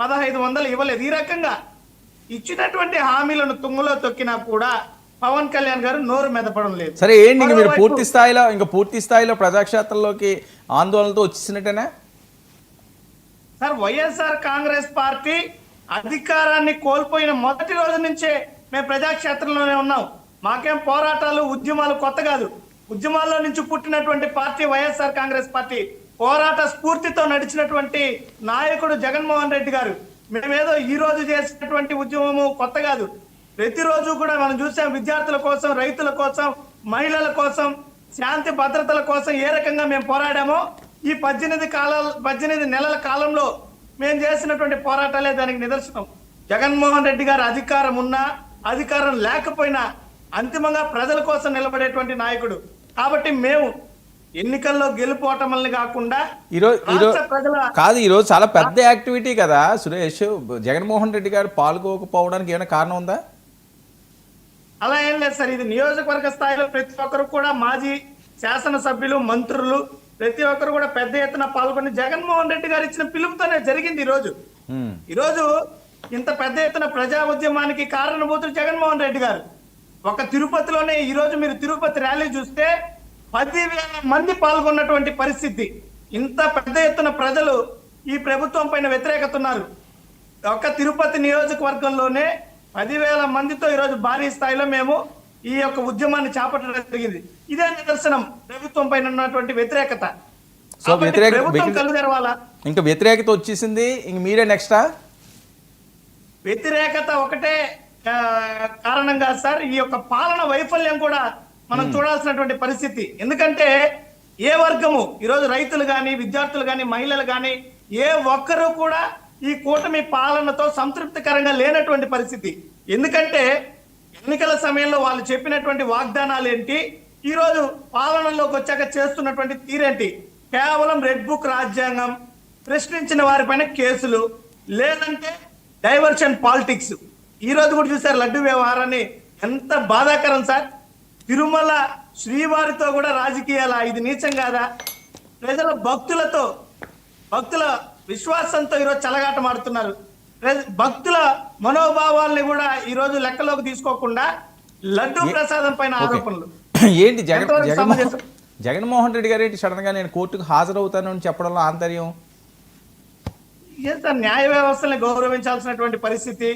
1500 ఇవ్వలేదు. ఈ రకంగా ఇచ్చినటువంటి హామీలను తుంగలో తొక్కినా కూడా పవన్ కళ్యాణ్ గారు నోరు మెదపడం లేదు. సరే ఏంటి మీరు పూర్తి స్థాయిలో ప్రజాక్షేత్రంలోకి ఆందోళనతో వచ్చేసినట్టేనా? సార్, వైఎస్ఆర్ కాంగ్రెస్ పార్టీ అధికారాన్ని కోల్పోయిన మొదటి రోజు నుంచే మేము ప్రజాక్షేత్రంలోనే ఉన్నాం. మాకేం పోరాటాలు ఉద్యమాలు కొత్త కాదు. ఉద్యమాల్లో నుంచి పుట్టినటువంటి పార్టీ వైఎస్ఆర్ కాంగ్రెస్ పార్టీ. పోరాట స్ఫూర్తితో నడిచినటువంటి నాయకుడు జగన్మోహన్ రెడ్డి గారు. మేమేదో ఈ రోజు చేసినటువంటి ఉద్యమము కొత్త కాదు. ప్రతిరోజు కూడా మనం చూసాం, విద్యార్థుల కోసం, రైతుల కోసం, మహిళల కోసం, శాంతి భద్రతల కోసం ఏ రకంగా మేము పోరాడామో ఈ 18 నెలల కాలంలో మేము చేసినటువంటి పోరాటాలే దానికి నిదర్శనం. జగన్మోహన్ రెడ్డి గారు అధికారం ఉన్నా అధికారం లేకపోయినా అంతిమంగా ప్రజల కోసం నిలబడేటువంటి నాయకుడు. కాబట్టి మేము ఎన్నికల్లో గెలుపోవటమల్ని కాకుండా ఈరోజు చాలా పెద్ద యాక్టివిటీ కదా సురేష్. జగన్మోహన్ రెడ్డి గారు పాల్గొకపోవడానికి ఏమైనా కారణం ఉందా? అలా ఏం లేదు సార్. ఇది నియోజకవర్గ స్థాయిలో ప్రతి ఒక్కరు కూడా మాజీ శాసనసభ్యులు, మంత్రులు ప్రతి ఒక్కరు కూడా పెద్ద ఎత్తున పాల్గొని జగన్మోహన్ రెడ్డి గారు ఇచ్చిన పిలుపుతోనే జరిగింది. ఈరోజు ఇంత పెద్ద ఎత్తున ప్రజా ఉద్యమానికి కారణభూతులు జగన్మోహన్ రెడ్డి గారు. ఒక తిరుపతిలోనే ఈ రోజు మీరు తిరుపతి ర్యాలీ చూస్తే 10,000 మంది పాల్గొన్నటువంటి పరిస్థితి. ఇంత పెద్ద ఎత్తున ప్రజలు ఈ ప్రభుత్వం పైన వ్యతిరేకత ఉన్నారు. ఒక తిరుపతి నియోజకవర్గంలోనే 10,000 మందితో ఈరోజు భారీ స్థాయిలో మేము ఈ యొక్క ఉద్యమాన్ని చేపట్టడం జరిగింది. ఇదే నిదర్శనం ప్రభుత్వం పైన ఉన్నటువంటి వ్యతిరేకత. సో ప్రభుత్వం కళ్ళు తెరవాలా? ఇంకా వ్యతిరేకత వచ్చేసింది, ఇంక మీరే నెక్స్టా? వ్యతిరేకత ఒకటే కారణం కాదు సార్, ఈ యొక్క పాలన వైఫల్యం కూడా మనం చూడాల్సినటువంటి పరిస్థితి. ఎందుకంటే ఏ వర్గము ఈరోజు రైతులు కానీ, విద్యార్థులు కానీ, మహిళలు కానీ ఏ ఒక్కరూ కూడా ఈ కూటమి పాలనతో సంతృప్తికరంగా లేనటువంటి పరిస్థితి. ఎందుకంటే ఎన్నికల సమయంలో వాళ్ళు చెప్పినటువంటి వాగ్దానాలు ఏంటి, ఈ రోజు పాలనలోకి వచ్చాక చేస్తున్నటువంటి తీరేంటి? కేవలం రెడ్ బుక్ రాజ్యాంగం, ప్రశ్నించిన వారిపైన కేసులు, లేదంటే డైవర్షన్ పాలిటిక్స్. ఈ రోజు కూడా చూసారు లడ్డు వ్యవహారాన్ని, ఎంత బాధాకరం సార్. తిరుమల శ్రీవారితో కూడా రాజకీయాలా? ఇది నీచం కాదా? ప్రజల భక్తుల విశ్వాసంతో ఈరోజు చలగాట మాడుతున్నారు. భక్తుల మనోభావాల్ని కూడా ఈ రోజు లెక్కలోకి తీసుకోకుండా లడ్డు ప్రసాదం పైన ఆరోపణలు ఏంటి? జగన్మోహన్ రెడ్డి గారు ఏంటి సడన్ గా నేను కోర్టుకు హాజరవుతానని చెప్పడంలో ఆంతర్యం? న్యాయ వ్యవస్థని గౌరవించాల్సినటువంటి పరిస్థితి.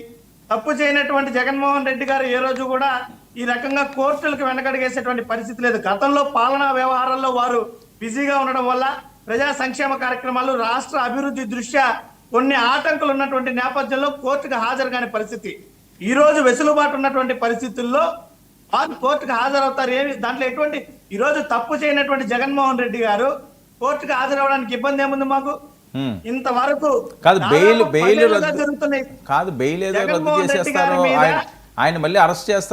తప్పు చేయనటువంటి జగన్మోహన్ రెడ్డి గారు ఏ రోజు కూడా ఈ రకంగా కోర్టులకు వెనకడిగేసేటువంటి పరిస్థితి లేదు. గతంలో పాలనా వ్యవహారాల్లో వారు బిజీగా ఉండడం వల్ల ప్రజా సంక్షేమ కార్యక్రమాలు, రాష్ట్ర అభివృద్ధి దృష్ట్యా కొన్ని ఆటంకులు ఉన్నటువంటి నేపథ్యంలో కోర్టుకు హాజరు కాని పరిస్థితి. ఈ రోజు వెసులుబాటు ఉన్నటువంటి పరిస్థితుల్లో వారు కోర్టుకు హాజరవుతారు. దాంట్లో ఎటువంటి ఈ రోజు తప్పు చేయనటువంటి జగన్మోహన్ రెడ్డి గారు కోర్టుకు హాజరవడానికి ఇబ్బంది ఏముంది మాకు? ఇంతవరకు బెయిల్ రద్దు చేసేస్తారు, ఆయన మళ్ళీ అరెస్ట్ చేస్తారు.